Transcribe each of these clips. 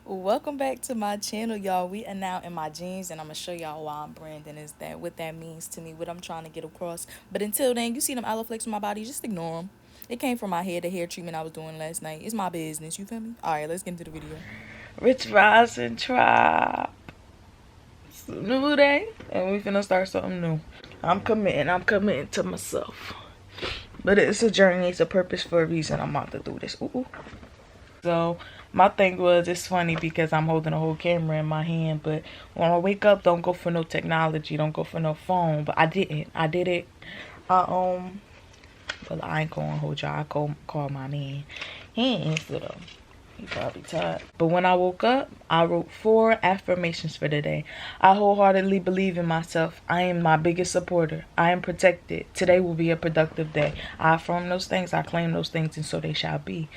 Welcome back to my channel, y'all. We are now in my jeans, and I'm gonna show y'all why I'm branding is that what that means to me, what I'm trying to get across. But until then, you see them aloe flakes on my body, just ignore them. It came from my hair, the hair treatment I was doing last night. It's my business, you feel me? All right, let's get into the video. Rich Rising Tribe. It's a new day, and we finna start something new. I'm committing to myself. But it's a journey, it's a purpose for a reason. I'm about to do this. Ooh. So my thing was, it's funny because I'm holding a whole camera in my hand, but when I wake up, don't go for no technology, don't go for no phone. But I didn't. I did it. But I ain't gonna hold y'all. I call my man. He ain't answer though. He probably tired. But when I woke up, I wrote 4 affirmations for the day. I wholeheartedly believe in myself. I am my biggest supporter. I am protected. Today will be a productive day. I affirm those things. I claim those things, and so they shall be.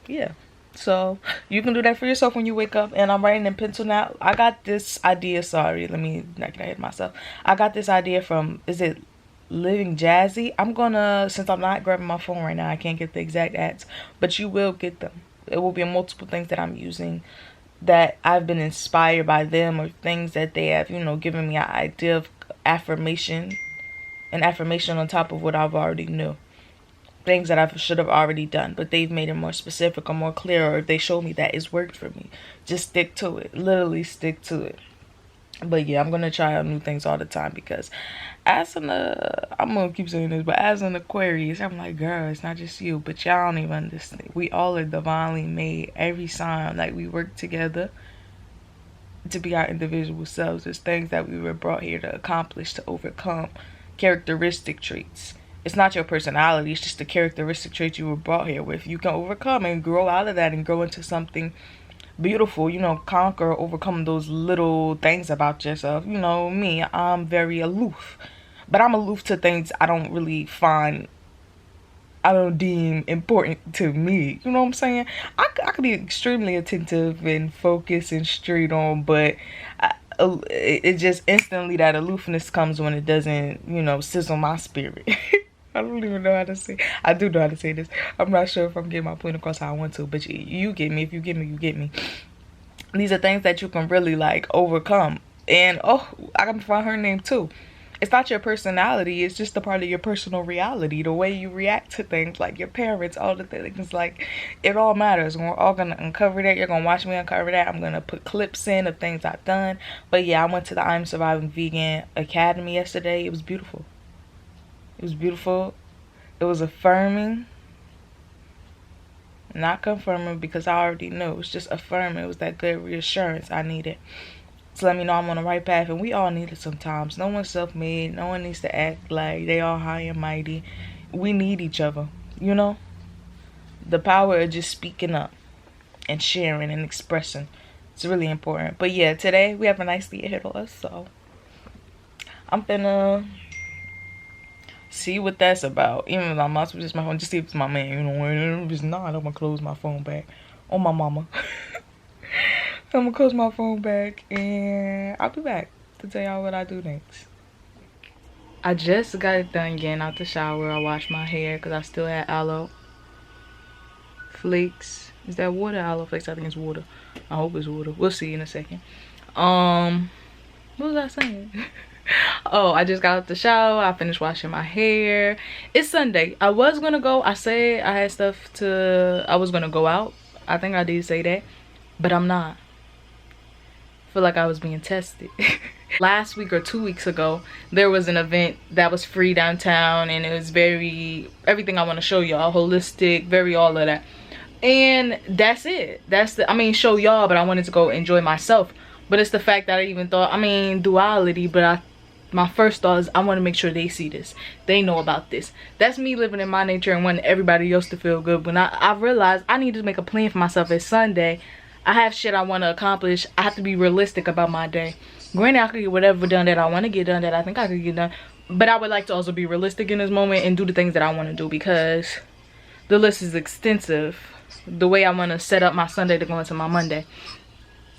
Yeah. So you can do that for yourself when you wake up. And I'm writing in pencil now. I got this idea. Sorry, let me not get ahead of myself. I got this idea from, is it Living Jazzy? I'm gonna, since I'm not grabbing my phone right now, I can't get the exact ads, but you will get them. It will be multiple things that I'm using that I've been inspired by them, or things that they have, given me an idea of an affirmation on top of what I've already knew. Things that I should have already done, but they've made it more specific or more clear, or they showed me that it's worked for me. Just stick to it. Literally stick to it. But yeah, I'm gonna try out new things all the time, because I'm gonna keep saying this, but as an Aquarius, I'm like, girl, it's not just you, but y'all don't even understand. We all are divinely made. Every sign, like, we work together to be our individual selves. There's things that we were brought here to accomplish, to overcome, characteristic traits. It's not your personality, it's just the characteristic traits you were brought here with. You can overcome and grow out of that and grow into something beautiful, conquer, overcome those little things about yourself. Me, I'm very aloof, but I'm aloof to things I don't deem important to me. You know what I'm saying? I could be extremely attentive and focused and straight on, but it just instantly, that aloofness comes when it doesn't, sizzle my spirit. I don't even know how to say. I do know how to say this. I'm not sure if I'm getting my point across how I want to, but you get me. If you get me, you get me. These are things that you can really, like, overcome. And I can find her name too. It's not your personality, it's just a part of your personal reality, the way you react to things, like your parents, all the things. Like, it all matters, and we're all gonna uncover that. You're gonna watch me uncover that. I'm gonna put clips in of things I've done. But yeah, I went to the I'm Surviving Vegan Academy yesterday. It was beautiful. It was beautiful. It was affirming, not confirming, because I already knew. It was just affirming. It was that good reassurance I needed to let me know I'm on the right path. And we all need it sometimes. No one's self-made. No one needs to act like they all high and mighty. We need each other, the power of just speaking up and sharing and expressing. It's really important. But yeah, today we have a nice day ahead of us, so I'm finna see what that's about. Even if I'm not just my phone, just see if it's my man, and if it's not, I'm gonna close my phone back on my mama. I'm gonna close my phone back, and I'll be back to tell y'all what I do next. I just got it done getting out the shower. I washed my hair because I still had aloe flakes. Is that water? Aloe flakes? I think it's water. I hope it's water. We'll see in a second. What was I saying? Oh, I just got out the shower. I finished washing my hair. It's Sunday. I was gonna go. I said I had stuff to. I was gonna go out. I think I did say that, but I'm not. Feel like I was being tested. Last week or 2 weeks ago, there was an event that was free downtown, and it was very everything I want to show y'all, holistic, very all of that. And that's it. Show y'all, but I wanted to go enjoy myself. But it's the fact that I even thought, duality, but my first thought is I want to make sure they see this. They know about this. That's me living in my nature and wanting everybody else to feel good. When I realized I need to make a plan for myself. It's Sunday. I have shit I want to accomplish. I have to be realistic about my day. Granted, I could get whatever done that I want to get done, that I think I could get done. But I would like to also be realistic in this moment and do the things that I want to do, because the list is extensive. The way I want to set up my Sunday to go into my Monday.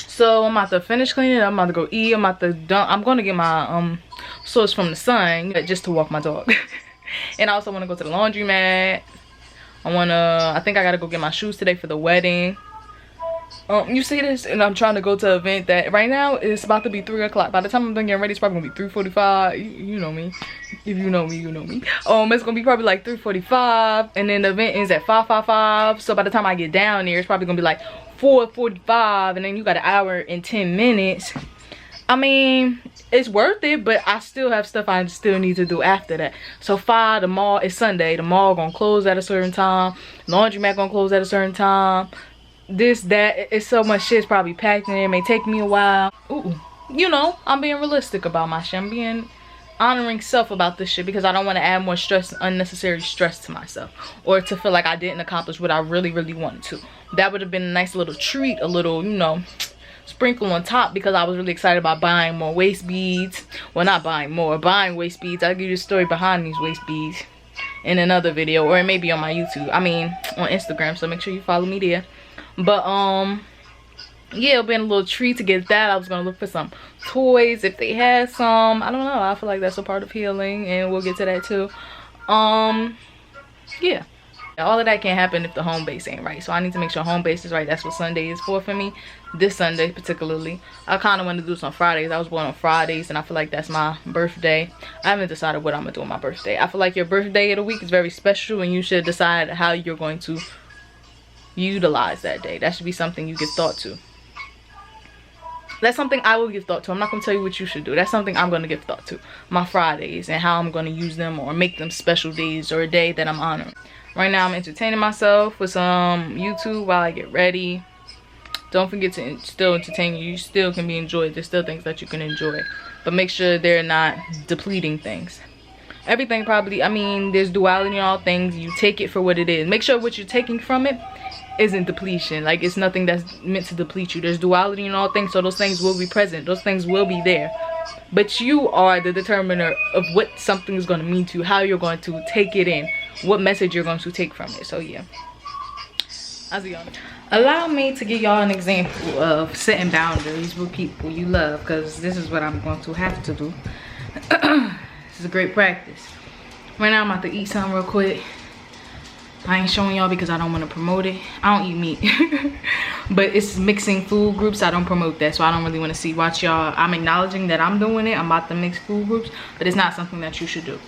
So I'm about to finish cleaning. I'm about to go eat. I'm going to get my source from the sun just to walk my dog. And I also want to go to the laundromat. I think I got to go get my shoes today for the wedding. You see this, and I'm trying to go to an event that right now it's about to be 3 o'clock. By the time I'm done getting ready, it's probably gonna be 3:45. You know me. If you know me, you know me. It's gonna be probably like 3:45, and then the event ends at 5:55. So by the time I get down there, it's probably gonna be like 4:45, and then you got an hour and 10 minutes. I mean, it's worth it, but I still have stuff I still need to do after that. So 5, the mall, it's Sunday. The mall gonna close at a certain time. Laundromat gonna close at a certain time. This, that, it's so much shit's probably packed in there. It may take me a while. Ooh, you know, I'm being realistic about my shit. I'm being honoring self about this shit because I don't want to add more stress, unnecessary stress to myself, or to feel like I didn't accomplish what I really wanted to. That would have been a nice little treat, a little, you know, sprinkle on top, because I was really excited about buying more waist beads. Well, not buying more, buying waist beads. I'll give you the story behind these waist beads in another video, or it may be on my YouTube, I mean on Instagram, so make sure you follow me there. But yeah, it'll be a little treat to get that. I was gonna look for some toys if they had some. I don't know, I feel like that's a part of healing, and we'll get to that too. Yeah, all of that can't happen if the home base ain't right, so I need to make sure home base is right. That's what Sunday is for me, this Sunday particularly. I kind of want to do this on Fridays. I was born on Fridays, and I feel like that's my birthday. I haven't decided what I'm gonna do on my birthday. I feel like your birthday of the week is very special, and you should decide how you're going to utilize that day. That should be something you give thought to. That's something I will give thought to. I'm not going to tell you what you should do. That's something I'm going to give thought to. My Fridays and how I'm going to use them or make them special days, or a day that I'm honoring. Right now I'm entertaining myself with some YouTube while I get ready. Don't forget to still entertain you. You still can be enjoyed. There's still things that you can enjoy. But make sure they're not depleting things. Everything probably, I mean, there's duality in all things. You take it for what it is. Make sure what you're taking from it isn't depletion. Like, it's nothing that's meant to deplete you. There's duality in all things, so those things will be present. Those things will be there. But you are the determiner of what something is going to mean to you, how you're going to take it in, what message you're going to take from it. So yeah, allow me to give y'all an example of setting boundaries with people you love, because this is what I'm going to have to do. This is a great practice. Right now I'm about to eat something real quick. I ain't showing y'all because I don't want to promote it. I don't eat meat. But it's mixing food groups. I don't promote that, so I don't really want to see. Watch y'all. I'm acknowledging that I'm doing it. I'm about to mix food groups, but it's not something that you should do.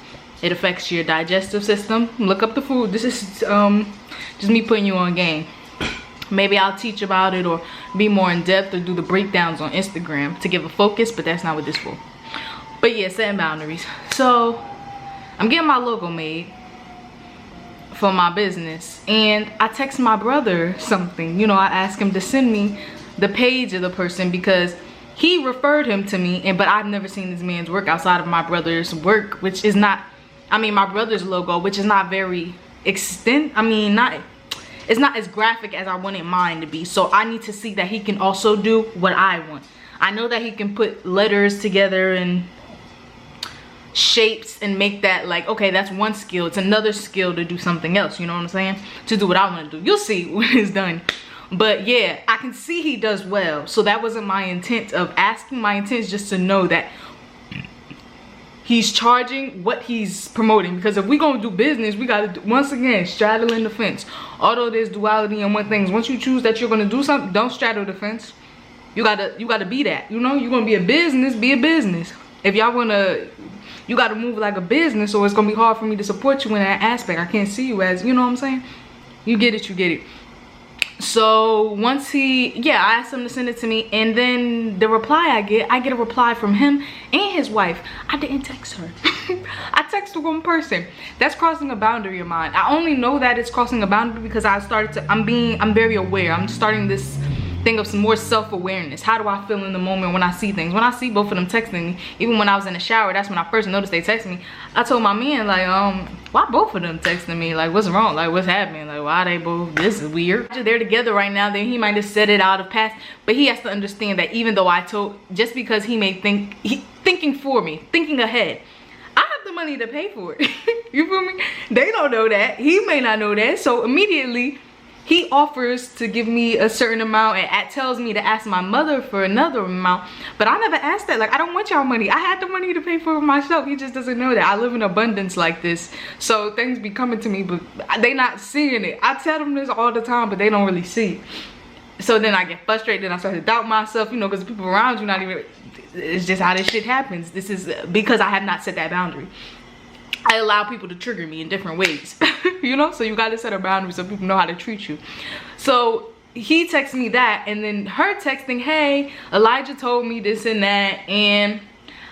It affects your digestive system. Look up the food. This is just me putting you on game. Maybe I'll teach about it or be more in depth or do the breakdowns on Instagram to give a focus, but that's not what this is for. But yeah, setting boundaries. So I'm getting my logo made for my business, and I text my brother something. You know, I asked him to send me the page of the person because he referred him to me, but I've never seen this man's work outside of my brother's work, which is not, I mean, my brother's logo, which is not very it's not as graphic as I wanted mine to be. So I need to see that he can also do what I want. I know that he can put letters together and shapes and make that, like, okay, that's one skill. It's another skill to do something else, you know what I'm saying, to do what I want to do. You'll see when it's done. But yeah, I can see he does well, so that wasn't my intent of asking. My intent is just to know that he's charging what he's promoting, because if we gonna do business, we gotta once again straddling the fence. Although there's duality in one thing, once you choose that you're gonna do something, don't straddle the fence. You gotta be that, you know. You're gonna be a business, be a business. If y'all wanna, you gotta move like a business, or it's gonna be hard for me to support you in that aspect. I can't see you as, you know what I'm saying? You get it, you get it. So once I asked him to send it to me, and then the reply I get a reply from him and his wife. I didn't text her. I texted one person. That's crossing a boundary of mine. I only know that it's crossing a boundary because I'm very aware. I'm starting this thing of some more self-awareness. How do I feel in the moment when I see things? When I see both of them texting me, even when I was in the shower, that's when I first noticed they texted me. I told my man, like, why both of them texting me? Like, what's wrong? Like, what's happening? Like, why they both? This is weird. They're together right now, then he might have said it out of past, but he has to understand that even though I told, just because he may think, thinking for me, thinking ahead, I have the money to pay for it. You feel me? They don't know that. He may not know that. So immediately he offers to give me a certain amount and tells me to ask my mother for another amount. But I never asked that. Like, I don't want y'all money. I had the money to pay for it myself. He just doesn't know that. I live in abundance like this. So things be coming to me, but they not seeing it. I tell them this all the time, but they don't really see. So then I get frustrated and I start to doubt myself, you know, because the people around you not even, it's just how this shit happens. This is because I have not set that boundary. I allow people to trigger me in different ways, you know? So you gotta set a boundary so people know how to treat you. So he texts me that, and then her texting, hey, Elijah told me this and that, and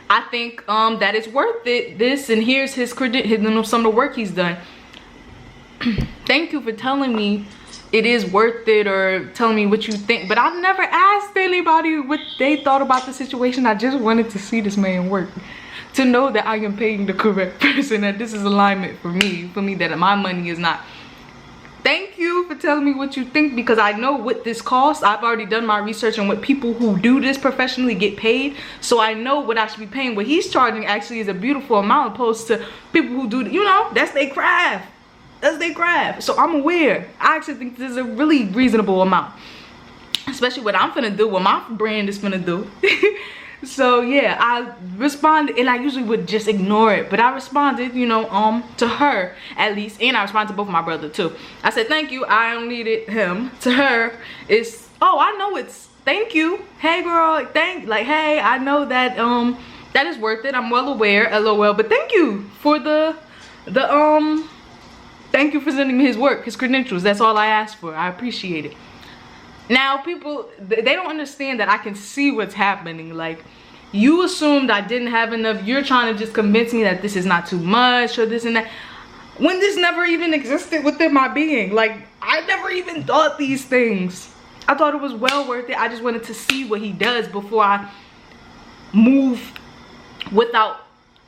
I think that it's worth it, this, and here's his credit, you know, some of the work he's done. Thank you for telling me it is worth it, or telling me what you think, but I've never asked anybody what they thought about the situation. I just wanted to see this man work, to know that I am paying the correct person, that this is alignment for me, that my money is not. Thank you for telling me what you think, because I know what this costs. I've already done my research on what people who do this professionally get paid, so I know what I should be paying. What he's charging actually is a beautiful amount, opposed to people who do, you know, that's their craft. That's their craft. So I'm aware. I actually think this is a really reasonable amount, especially what I'm finna do, what my brand is finna do. So yeah, I responded, and I usually would just ignore it, but I responded, you know, to her at least, and I responded to both of my brother too. I said, thank you, I don't need it. Him. To her, it's, oh, I know it's thank you. Hey girl, like, hey, I know that that is worth it. I'm well aware, LOL, but thank you for thank you for sending me his work, his credentials. That's all I asked for. I appreciate it. Now, people, they don't understand that I can see what's happening. Like, you assumed I didn't have enough. You're trying to just convince me that this is not too much or this and that, when this never even existed within my being. Like, I never even thought these things. I thought it was well worth it. I just wanted to see what he does before I move without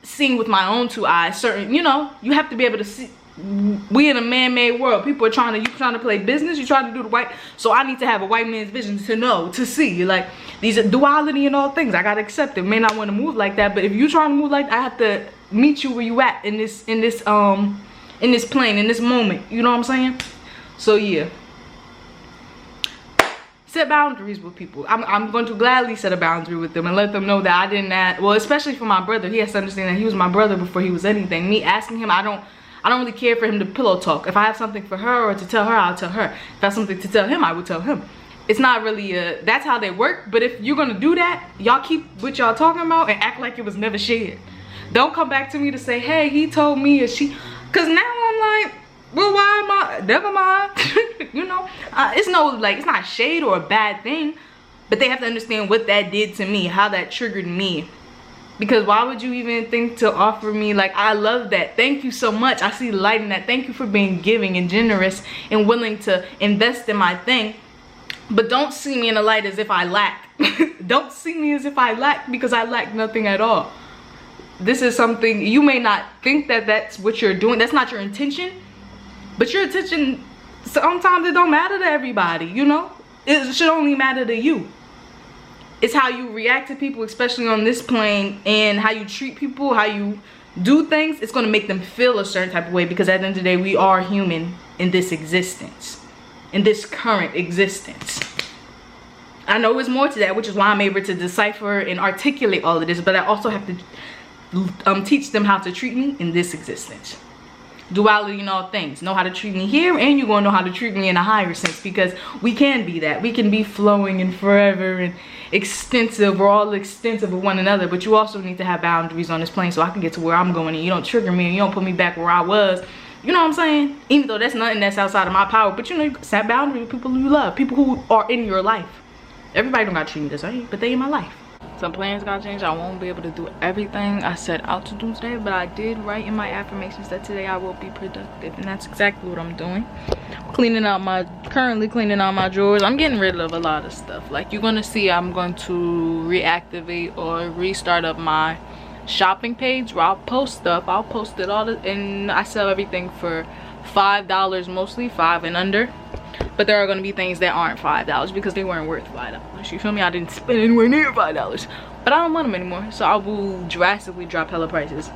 seeing with my own two eyes. Certain, you know, you have to be able to see. We in a man-made world. People are you trying to play business, you trying to do the white, so I need to have a white man's vision to know, to see, like, these are duality in all things. I gotta accept it. May not want to move like that, but if you trying to move like that, I have to meet you where you at in this plane, in this moment, you know what I'm saying? So yeah, set boundaries with people. I'm going to gladly set a boundary with them and let them know that I didn't ask, well, especially for my brother. He has to understand that he was my brother before he was anything. Me asking him, I don't really care for him to pillow talk. If I have something for her or to tell her, I'll tell her. If I have something to tell him, I will tell him. It's not really that's how they work. But if you're gonna do that, y'all keep what y'all talking about and act like it was never shared. Don't come back to me to say, hey, he told me, or she, because now I'm like, well, why am I, never mind. You know, it's no, like, it's not shade or a bad thing, but they have to understand what that did to me, how that triggered me. Because why would you even think to offer me, like, I love that. Thank you so much. I see light in that. Thank you for being giving and generous and willing to invest in my thing. But don't see me in the light as if I lack. Don't see me as if I lack, because I lack nothing at all. This is something, you may not think that that's what you're doing. That's not your intention. But your intention, sometimes it don't matter to everybody, you know? It should only matter to you. It's how you react to people, especially on this plane, and how you treat people, how you do things. It's going to make them feel a certain type of way, because at the end of the day, we are human in this existence, in this current existence. I know there's more to that, which is why I'm able to decipher and articulate all of this, but I also have to teach them how to treat me in this existence. Duality in all things. Know how to treat me here, and you're going to know how to treat me in a higher sense, because we can be that. We can be flowing and forever and extensive. We're all extensive with one another, but you also need to have boundaries on this plane so I can get to where I'm going, and you don't trigger me and you don't put me back where I was. You know what I'm saying? Even though that's nothing that's outside of my power, but you know, you set boundaries with people you love, people who are in your life. Everybody don't gotta treat me this way, but they in my life. Some plans got changed. I won't be able to do everything I set out to do today, but I did write in my affirmations that today I will be productive, and that's exactly what I'm doing. Currently cleaning out my drawers. I'm getting rid of a lot of stuff. Like, you're gonna see, I'm going to reactivate or restart up my shopping page where I'll post stuff. I'll post it all, and I sell everything for $5, mostly $5 and under. But there are going to be things that aren't $5 because they weren't worth $5. You feel me? I didn't spend anywhere near $5. But I don't want them anymore. So I will drastically drop hella prices.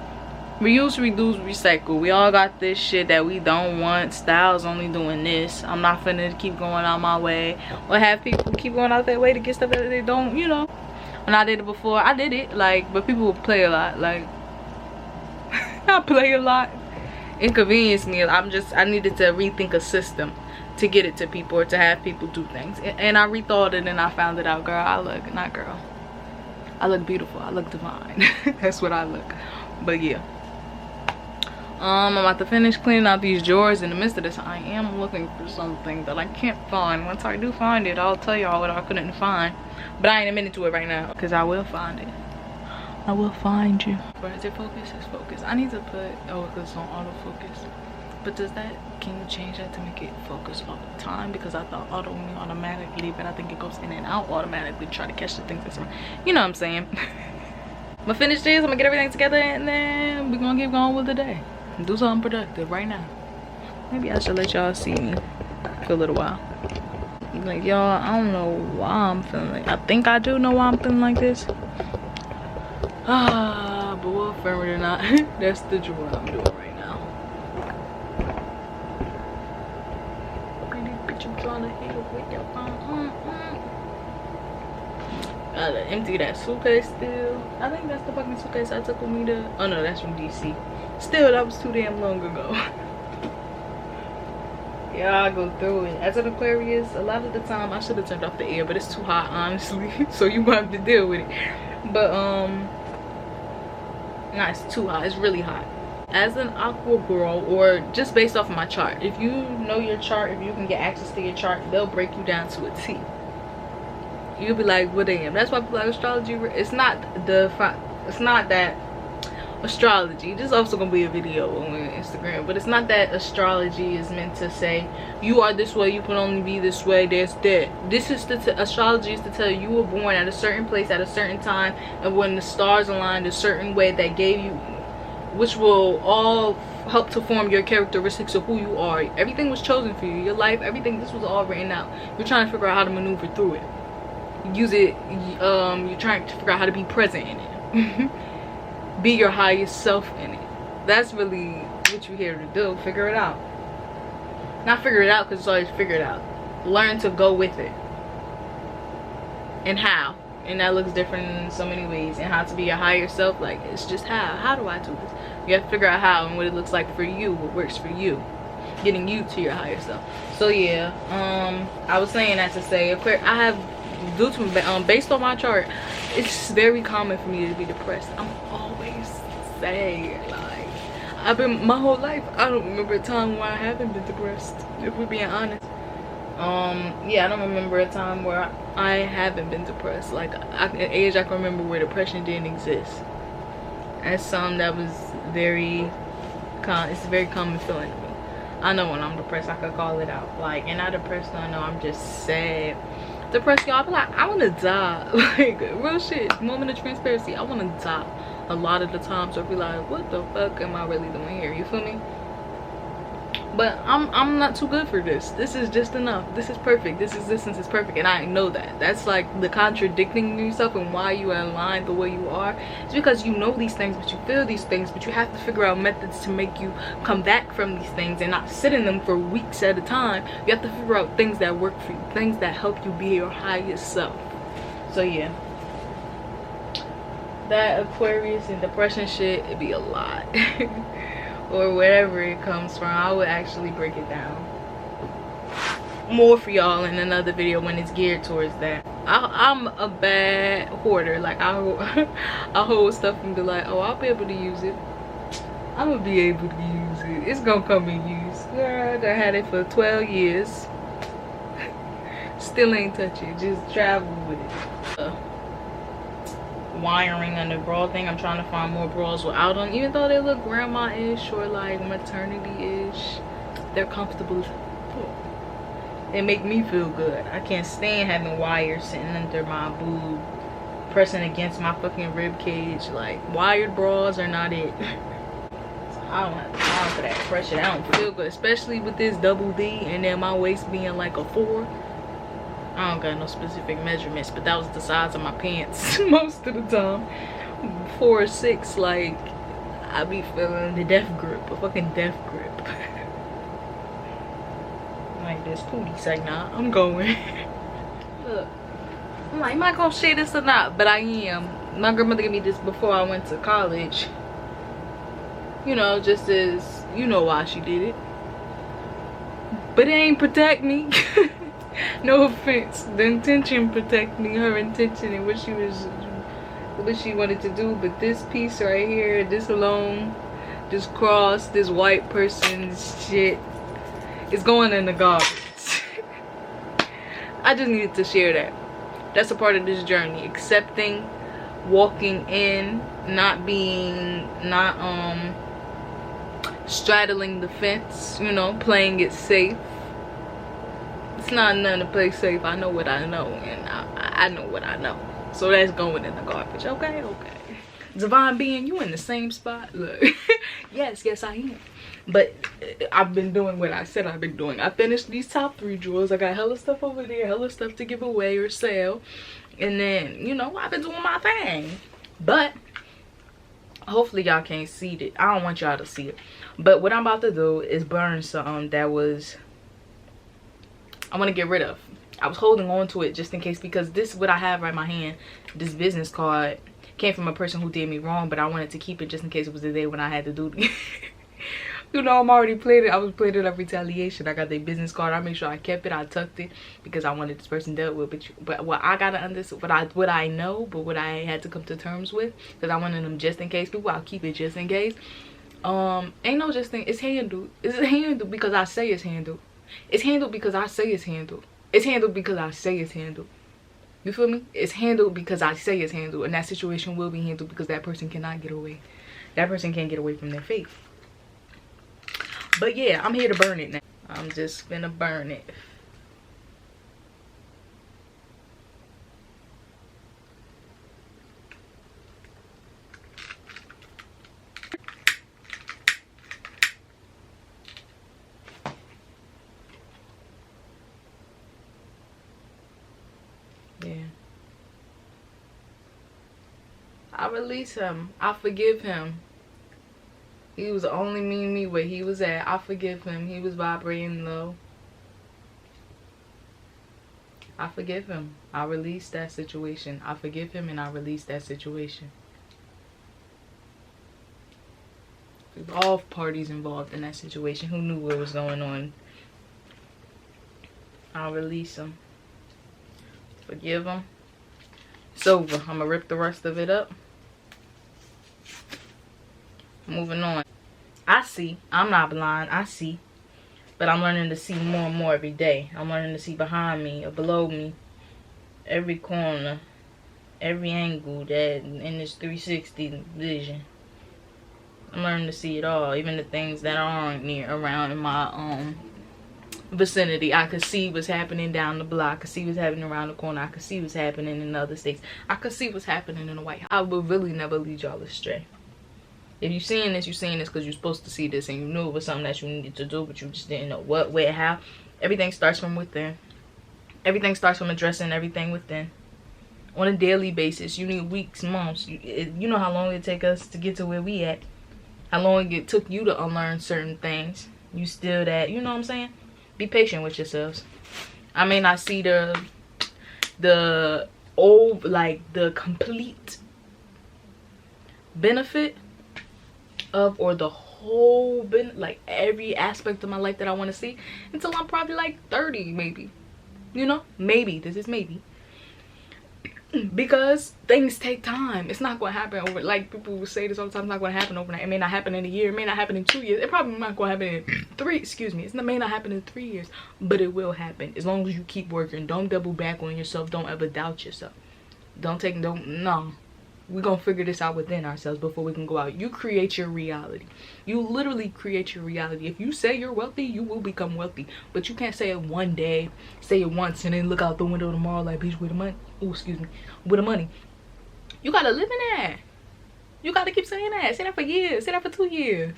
Reuse, reduce, recycle. We all got this shit that we don't want. Styles only doing this. I'm not finna keep going out my way. Or have people keep going out their way to get stuff that they don't, you know. When I did it before, I did it. Like, but people will play a lot. Like, I play a lot. Inconvenience me. I needed to rethink a system to get it to people or to have people do things. And I rethought it and I found it out. Girl, I look, not girl, I look beautiful, I look divine. That's what I look. But yeah, I'm about to finish cleaning out these drawers. In the midst of this, I am looking for something that I can't find. Once I do find it, I'll tell y'all what I couldn't find, but I ain't admitting to it right now because I will find it. I will find you. Where is it? Focus? It's focus. I need to put, oh, because it's on autofocus. But does that, can you change that to make it focus all the time? Because I thought auto mean automatically, but I think it goes in and out automatically to try to catch the things that's around. You know what I'm saying? I'm gonna finish this, I'm gonna get everything together, and then we're gonna get going with the day. Do something productive right now. Maybe I should let y'all see me for a little while. Like, y'all, I don't know why I'm feeling like, I think I do know why I'm feeling like this. But we'll affirm it or not. That's the drill I'm doing right now. Pretty bitch, I'm trying to hit it with your phone. Gotta empty that suitcase still. I think that's the fucking suitcase I took with me to, oh no, that's from DC. Still, that was too damn long ago. Yeah, I go through it. As an Aquarius, a lot of the time I should have turned off the air, but it's too hot, honestly. So you might have to deal with it. But nah, it's too hot. It's really hot. As an aqua girl, or just based off of my chart, if you know your chart, if you can get access to your chart, they'll break you down to a T. You'll be like, what I am. That's why people like astrology. It's not that astrology, this is also gonna be a video on Instagram, but it's not that astrology is meant to say you are this way, you can only be this way, there's that. This is astrology is to tell you were born at a certain place at a certain time, and when the stars aligned a certain way that gave you, which will all help to form your characteristics of who you are. Everything was chosen for you, your life, everything, this was all written out. You're trying to figure out how to maneuver through it, use it. You're trying to figure out how to be present in it. Be your highest self in it. That's really what you're here to do. Figure it out. Not figure it out because it's always figure it out. Learn to go with it. And how. And that looks different in so many ways. And how to be your higher self. Like, it's just how. How do I do this? You have to figure out how and what it looks like for you. What works for you. Getting you to your higher self. So yeah. I was saying that to say, I have, due to based on my chart, it's very common for me to be depressed. I'm always sad. Like, I've been my whole life, I don't remember a time where I haven't been depressed, if we're being honest. Yeah, I don't remember a time where I haven't been depressed. Like, at age I can remember where depression didn't exist. That's something that was very it's a very common feeling to me. I know when I'm depressed, I could call it out. Like, and not depressed, I know I'm just sad. Depressed, y'all, I be like, I want to die. Like, real shit, moment of transparency, I want to die a lot of the times. I'll be like, what the fuck am I really doing here? You feel me? But I'm not too good for this. This is just enough. This is perfect. This existence is perfect, and I know that. That's like the contradicting yourself and why you are aligned the way you are. It's because you know these things, but you feel these things, but you have to figure out methods to make you come back from these things and not sit in them for weeks at a time. You have to figure out things that work for you, things that help you be your highest self. So yeah, that Aquarius and depression shit, it'd be a lot. Or wherever it comes from. I would actually break it down more for y'all in another video when it's geared towards that. I'm a bad hoarder. Like, I hold stuff and be like, oh, I'll be able to use it. I'm gonna be able to use it. It's gonna come in use. Girl, I had it for 12 years. Still ain't touch it. Just travel with it. Wiring on the bra thing, I'm trying to find more bras without them, even though they look grandma-ish or like maternity-ish. They're comfortable. They make me feel good. I can't stand having wires sitting under my boob, pressing against my fucking rib cage. Like, wired bras are not it. So I don't have time for that pressure. That don't feel good, especially with this double D and then my waist being like a 4. I don't got no specific measurements, but that was the size of my pants most of the time. 4 or 6, like, I be feeling the death grip, a fucking death grip. Like this cootie like, nah, I'm going. Look, I'm like, am I gonna share this or not? But I am. My grandmother gave me this before I went to college. You know, just as, you know why she did it. But it ain't protect me. No offense. The intention protect me, her intention and what she wanted to do. But this piece right here, this alone, this cross, this white person's shit is going in the garbage. I just needed to share that. That's a part of this journey. Accepting, walking in, not straddling the fence, you know, playing it safe. It's not nothing to play safe. I know what I know, and I know what I know. So that's going in the garbage. Okay. Divine being, you in the same spot. Look. yes I am. But I've been doing what I said I've been doing. I finished these top 3 drawers. I got hella stuff over there, hella stuff to give away or sell. And then, you know, I've been doing my thing. But hopefully y'all can't see it. I don't want y'all to see it. But what I'm about to do is burn something that I want to get rid of. I was holding on to it just in case, because this is what I have right in my hand. This business card came from a person who did me wrong, but I wanted to keep it just in case it was the day when I had to do it. You know, I'm already planning. I was planning of retaliation. I got their business card. I made sure I kept it. I tucked it because I wanted this person dealt with. But what I gotta understand, what I know, but what I had to come to terms with, because I wanted them just in case. People, I'll keep it just in case. Ain't no just thing. It's handled. It's handled because I say it's handled. It's handled because I say it's handled. It's handled because I say it's handled. You feel me? It's handled because I say it's handled, and that situation will be handled because that person cannot get away. That person can't get away from their fate. But yeah, I'm here to burn it now. I'm just gonna burn it. Yeah. I release him. I forgive him. He was only meeting me where he was at. I forgive him. He was vibrating low. I forgive him. I release that situation. I forgive him and I release that situation. All parties involved in that situation who knew what was going on. I'll release him. Forgive him. It's over. I'm gonna rip the rest of it up. Moving on. I see. I'm not blind. I see. But I'm learning to see more and more every day. I'm learning to see behind me or below me. Every corner. Every angle that in this 360 vision. I'm learning to see it all. Even the things that aren't near around in my vicinity. I could see what's happening down the block. I could see what's happening around the corner. I could see what's happening in other states. I could see what's happening in the White House. I will really never lead y'all astray. If you're seeing this because you're supposed to see this and you knew it was something that you needed to do, but you just didn't know what, where, how. Everything starts from within. Everything starts from addressing everything within. On a daily basis, you need weeks, months. You know how long it take us to get to where we at. How long it took you to unlearn certain things. You still that, you know what I'm saying? Be patient with yourselves. I may not see the old, like the complete benefit of, or the whole like every aspect of my life that I want to see until I'm probably like 30, maybe. You know, maybe. This is maybe. Because things take time. It's not going to happen over, like people will say this all the time, it's not going to happen overnight. It may not happen in a year. It may not happen in 2 years. It probably not going to happen in 3, excuse me. It may not happen in 3 years, but it will happen as long as you keep working. Don't double back on yourself. Don't ever doubt yourself. No. We're going to figure this out within ourselves before we can go out. You create your reality. You literally create your reality. If you say you're wealthy, you will become wealthy. But you can't say it one day, say it once, and then look out the window tomorrow like, bitch, with the money. Oh, excuse me. With the money. You got to live in that. You got to keep saying that. Say that for years. Say that for 2 years.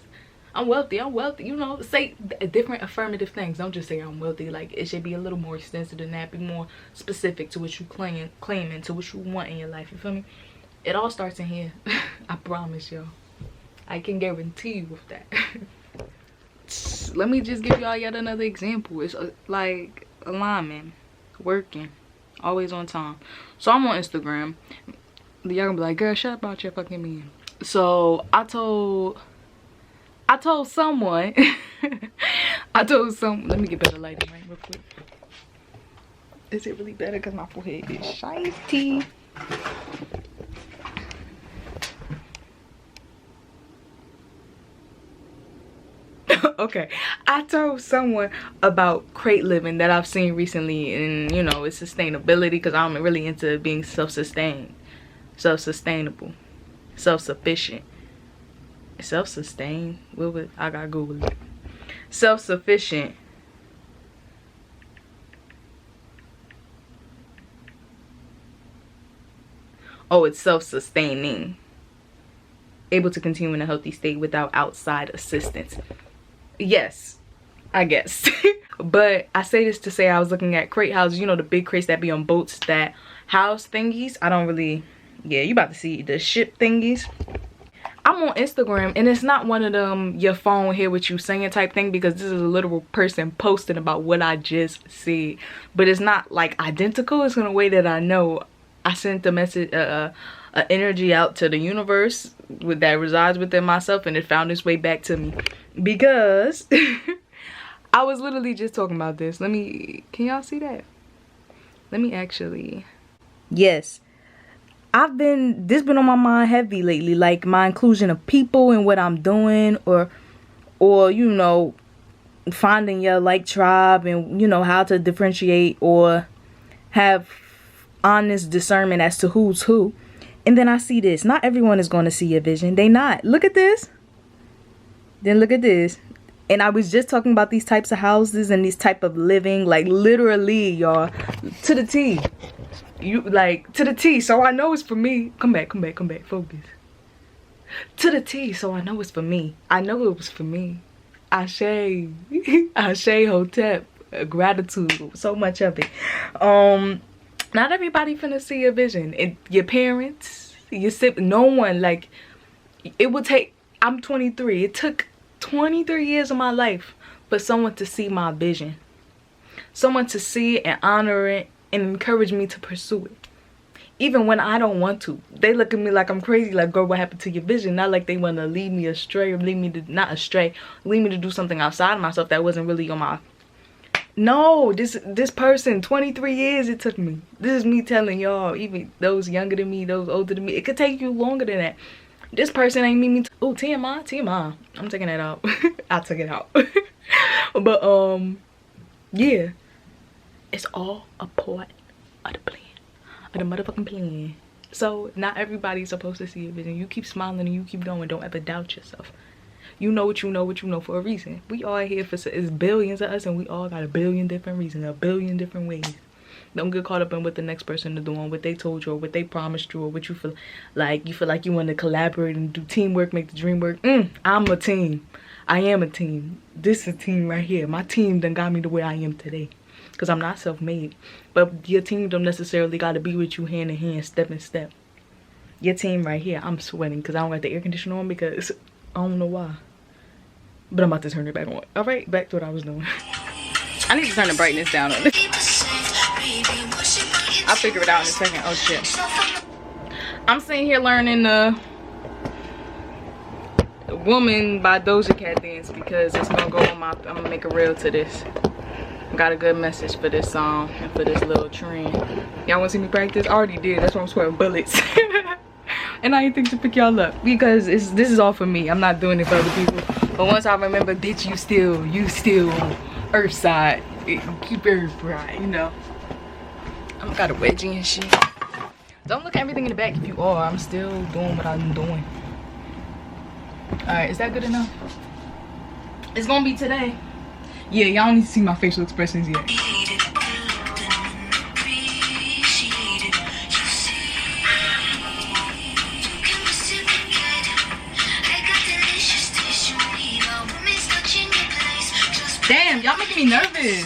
I'm wealthy. I'm wealthy. You know, say different affirmative things. Don't just say I'm wealthy. Like, it should be a little more extensive than that. Be more specific to what you claiming, to what you want in your life. You feel me? It all starts in here. I promise y'all. I can guarantee you with that. Let me just give y'all yet another example. It's like alignment, working, always on time. So I'm on Instagram. Y'all gonna be like, girl, shut up about your fucking man. So I I told someone. I told someone. Let me get better lighting right real quick. Is it really better? Because my forehead is shiny. Okay, I told someone about crate living that I've seen recently, and you know, it's sustainability, because I'm really into being self-sustained, self-sustainable, self-sufficient, self-sustained. What would I gotta Google it? Self-sufficient. Oh, it's self-sustaining, able to continue in a healthy state without outside assistance. Yes, I guess. But I say this to say I was looking at crate houses, you know, the big crates that be on boats that house thingies. I don't really, yeah, you about to see the ship thingies. I'm on Instagram, and it's not one of them your phone hear what you saying type thing, because this is a literal person posting about what I just said. But it's not like identical. It's in a way that I know. I sent the message, energy out to the universe that resides within myself, and it found its way back to me, because I was literally just talking about this. Let me, can y'all see that? Let me actually, yes, this been on my mind heavy lately, like my inclusion of people and what I'm doing, or you know, finding your like tribe, and you know, how to differentiate or have honest discernment as to who's who. And then I see this. Not everyone is going to see your vision. They not. Look at this. Then look at this. And I was just talking about these types of houses and these type of living, like literally, y'all, to the T. You like to the T. So I know it's for me. Come back, focus. To the T. So I know it's for me. I know it was for me. Ashe. Ashe Hotep. Gratitude. So much of it. Not everybody finna see your vision. Your parents, your sibling, no one. Like, it would take, I'm 23. It took 23 years of my life for someone to see my vision. Someone to see it and honor it and encourage me to pursue it. Even when I don't want to. They look at me like I'm crazy, like, girl, what happened to your vision? Not like they want to lead me astray, or lead me to, not astray, lead me to do something outside of myself that wasn't really on my, no, this person, 23 years it took me. This is me telling y'all, even those younger than me, those older than me, it could take you longer than that. This person ain't me. Oh, TMI. I'm taking that out. I took it out. But yeah, it's all a part of the plan, of the motherfucking plan. So not everybody's supposed to see your vision. You keep smiling and you keep going. Don't ever doubt yourself. You know what you know for a reason. We all here for, it's billions of us, and we all got a billion different reasons, a billion different ways. Don't get caught up in what the next person is doing, what they told you, or what they promised you, or what you feel like. You feel like you want to collaborate and do teamwork, make the dream work. I'm a team. I am a team. This is a team right here. My team done got me to where I am today, because I'm not self-made. But your team don't necessarily got to be with you hand in hand, step in step. Your team right here, I'm sweating because I don't got the air conditioner on, because I don't know why. But I'm about to turn it back on. Alright, back to what I was doing. I need to turn the brightness down on this. I'll figure it out in a second. Oh shit. I'm sitting here learning the Woman by Doja Cat dance, because it's gonna go on my, I'm gonna make a reel to this. Got a good message for this song and for this little trend. Y'all wanna see me practice? I already did. That's why I'm sweating bullets. And I ain't think to pick y'all up, because this is all for me. I'm not doing it for other people. But once I remember, bitch, you still earth side. Keep earth right, you know. I got a wedgie and shit. Don't look at everything in the back if you are. I'm still doing what I'm doing. Alright, is that good enough? It's gonna be today. Yeah, y'all don't need to see my facial expressions yet. Damn, y'all making me nervous.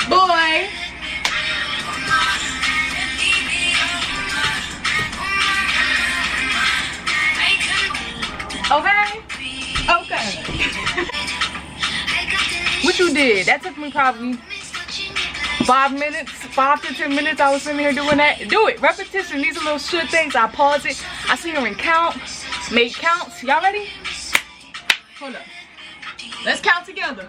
Boy. Okay? Okay. What you did? That took me probably 5 minutes, 5 to 10 minutes. I was sitting here doing that. Do it. Repetition. These are little shit things. I pause it. I sit here and count. Make counts. Y'all ready? Hold up. Let's count together.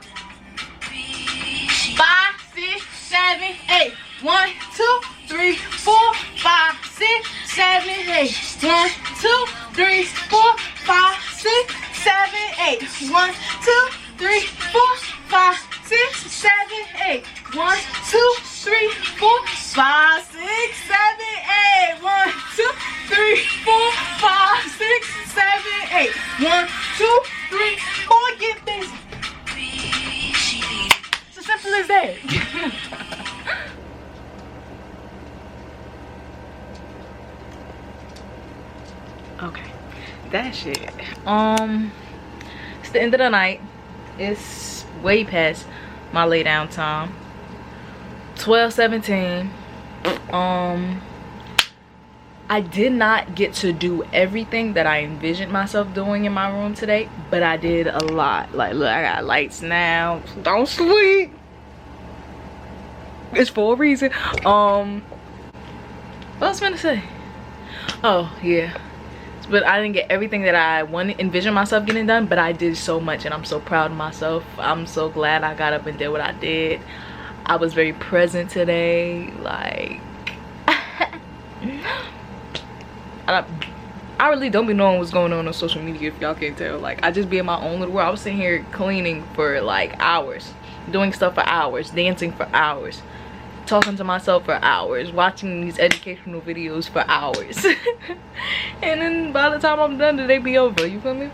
5, 6, 7, 8. 1, 2, 3, 4, 5, 6, 7, 8. 1, 2, 3, 4, 5, 6, 7, 8. 1, 2, 3, 4, 5, 6, 7, 8. 1, 2, 3, 4, 5, 6, 7, 8. 1, 2, 3, 4, 5, 6, 7, 8. 1, 2, 3, 4. Get busy. It's as simple as that. Okay, that shit. It's the end of the night. It's way past my lay down time. 12:17. I did not get to do everything that I envisioned myself doing in my room today, but I did a lot. Like, look, I got lights now. Don't sleep. It's for a reason. What else was I gonna say? Oh yeah. But I didn't get everything that I envisioned myself getting done, but I did so much and I'm so proud of myself. I'm so glad I got up and did what I did. I was very present today. Like I really don't be knowing what's going on social media, if y'all can't tell. Like, I just be in my own little world. I was sitting here cleaning for like hours, doing stuff for hours, dancing for hours, talking to myself for hours, watching these educational videos for hours. And then by the time I'm done, the day be over. You feel me?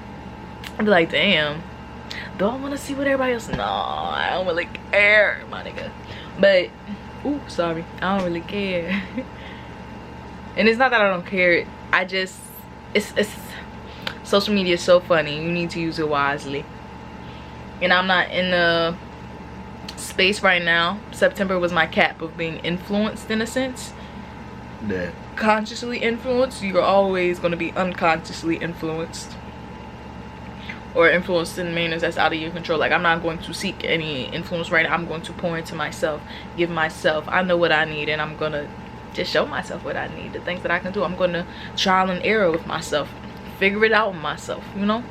I'd be like, damn, do I want to see what everybody else? No, I don't really care, my nigga. But ooh, sorry, I don't really care. And it's not that I don't care. I just, it's social media is so funny. You need to use it wisely. And I'm not in the space right now. September was my cap of being influenced, in a sense. Yeah. Consciously influenced. You're always going to be unconsciously influenced, or influenced in manners that's out of your control. Like, I'm not going to seek any influence right now. I'm going to pour into myself, give myself, I know what I need, and I'm gonna just show myself what I need, the things that I can do. I'm gonna trial and error with myself, figure it out with myself, you know.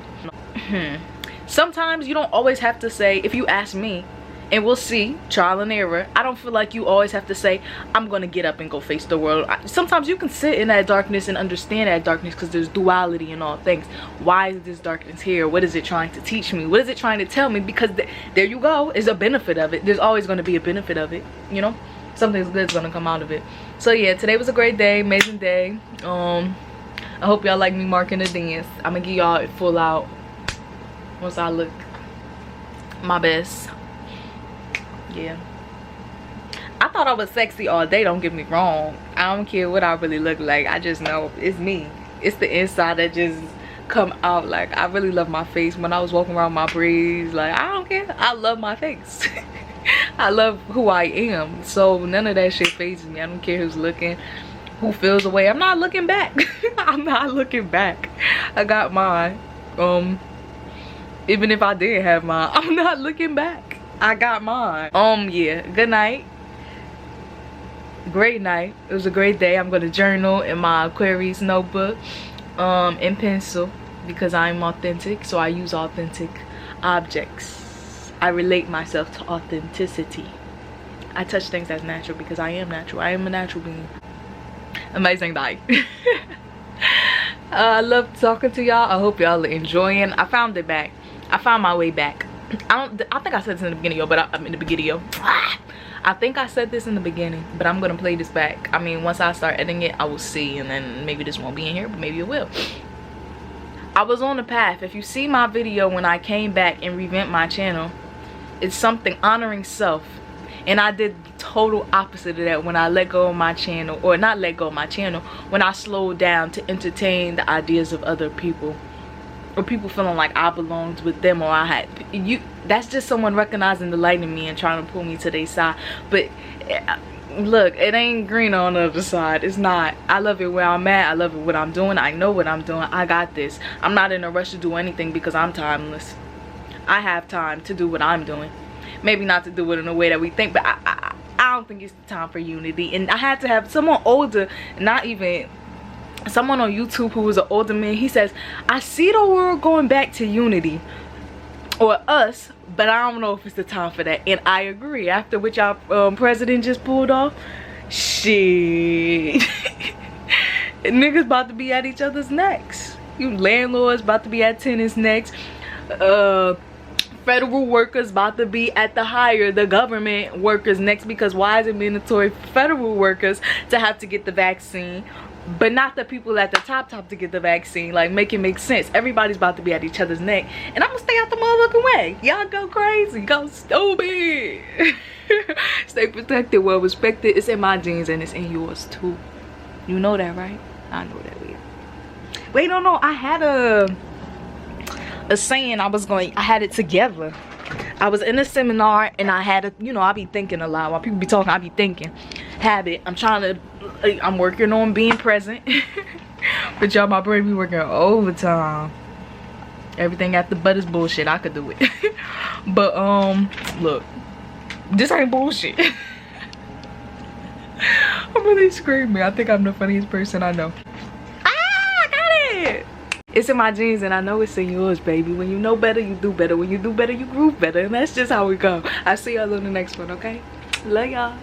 Sometimes you don't always have to say, if you ask me, and we'll see, trial and error, I don't feel like you always have to say, I'm gonna get up and go face the world. Sometimes you can sit in that darkness and understand that darkness, because there's duality in all things. Why is this darkness here? What is it trying to teach me? What is it trying to tell me? Because there you go, is a benefit of it. There's always going to be a benefit of it, you know. Something's good's gonna come out of it. So yeah, today was a great day, amazing day. I hope y'all like me marking the dance. I'm gonna give y'all a full out once I look my best. Yeah, I thought I was sexy all day, don't get me wrong. I don't care what I really look like. I just know it's me. It's the inside that just come out. Like, I really love my face. When I was walking around my braids, like, I don't care. I love my face. I love who I am. So none of that shit phases me. I don't care who's looking, who feels away. I'm not looking back. I'm not looking back. I got mine. Even if I did have mine, I'm not looking back. I got mine. Yeah, good night. Great night. It was a great day. I'm gonna journal in my Aquarius notebook in pencil, because I'm authentic, so I use authentic objects. I relate myself to authenticity. I touch things that's natural because I am natural. I am a natural being. Amazing night. I love talking to y'all. I hope y'all are enjoying. I found it back. I found my way back. I think I said this in the beginning, but I'm in the beginning. I think I said this in the beginning, but I'm gonna play this back. I mean, once I start editing it, I will see, and then maybe this won't be in here, but maybe it will. I was on the path. If you see my video when I came back and revamped my channel, it's something honoring self, and I did the total opposite of that when I let go of my channel, or not let go of my channel, when I slowed down to entertain the ideas of other people, or people feeling like I belonged with them, or I had that's just someone recognizing the light in me and trying to pull me to their side. But Look, it ain't green on the other side. It's not. I love it where I'm at. I love it what I'm doing. I know what I'm doing. I got this. I'm not in a rush to do anything because I'm timeless. I have time to do what I'm doing. Maybe not to do it in a way that we think, but I don't think it's the time for unity. And I had to have someone older, not even someone on YouTube who was an older man. He says, I see the world going back to unity, or us, but I don't know if it's the time for that. And I agree. After what y'all president just pulled off, shit. Niggas about to be at each other's necks. You landlords about to be at tenants' necks. Federal workers about to be at the government workers next, because why is it mandatory for federal workers to have to get the vaccine, but not the people at the top to get the vaccine? Like, make it make sense. Everybody's about to be at each other's neck, and I'm gonna stay out the motherfucking way. Y'all go crazy, go stupid. Stay protected, well respected. It's in my genes and it's in yours too. You know that, right? I know that. Wait, no, I had a saying. I had it together. I was in a seminar and I had I be thinking a lot. While people be talking, I be thinking. Habit. I'm working on being present. But y'all, my brain be working overtime. Everything after butt is bullshit. I could do it. But look, this ain't bullshit. I'm really screaming. I think I'm the funniest person I know. I got it. It's in my genes and I know it's in yours, baby. When you know better, you do better. When you do better, you groove better. And that's just how we go. I'll see y'all in the next one, okay? Love y'all.